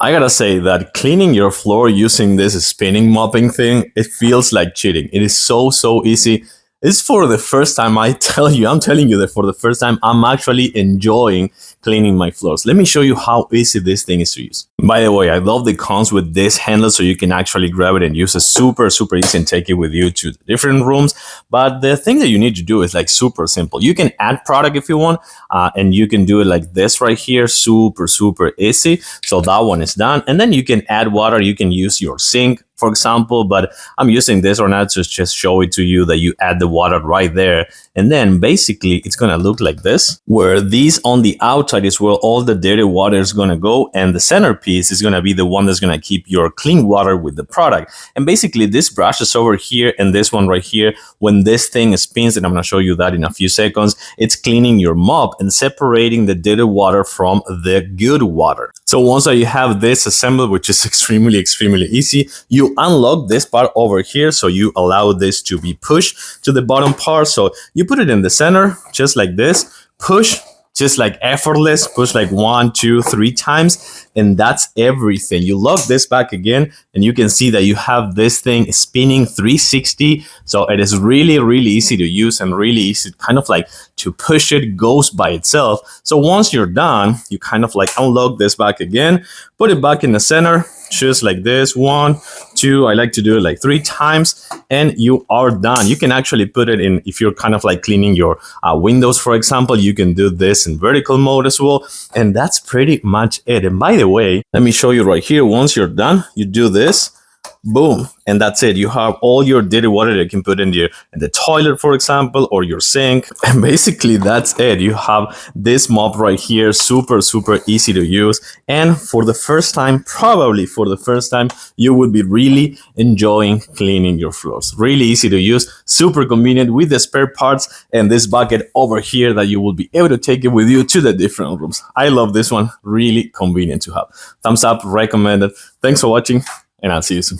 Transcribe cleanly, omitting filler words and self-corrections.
I gotta say that cleaning your floor using this spinning mopping thing, it feels like cheating. It is so easy. It's for the first time, I'm telling you that for the first time, I'm actually enjoying cleaning my floors. Let me show you how easy this thing is to use. By the way, I love the comes with this handle so you can actually grab it and use it super easy and take it with you to different rooms. But the thing that you need to do is like super simple. You can add product if you want, and you can do it like this right here, super easy. So that one is done. And then you can add water. You can use your sink, for example, but I'm using this right now to just show it to you that you add the water right there. And then basically it's gonna look like this, where these on the outside is where all the dirty water is gonna go, and the centerpiece is gonna be the one that's gonna keep your clean water with the product. And basically this brush is over here, and this one right here, when this thing spins, and I'm gonna show you that in a few seconds, it's cleaning your mop and separating the dirty water from the good water. So once that you have this assembled, which is extremely easy, you unlock this part over here. So you allow this to be pushed to the bottom part. So you put it in the center, just like this, push, just like effortless, push like 1, 2, 3 times, and that's everything. You lock this back again, and you can see that you have this thing spinning 360. So it is really easy to use and really easy kind of like to push it, goes by itself. So once you're done, you kind of like unlock this back again, put it back in the center, just like this, 1, 2, I like to do it like 3 times, and you are done. You can actually put it in, if you're kind of like cleaning your windows, for example, you can do this in vertical mode as well. And that's pretty much it. And by the way, let me show you right here. Once you're done, you do this, boom, and that's it. You have all your dirty water that you can put in the toilet, for example, or your sink. And basically that's it. You have this mop right here, super easy to use. And for the first time, probably for the first time, you would be really enjoying cleaning your floors. Really easy to use, super convenient with the spare parts and this bucket over here that you will be able to take it with you to the different rooms. I love this one, really convenient to have. Thumbs up, recommended. Thanks for watching, and I'll see you soon.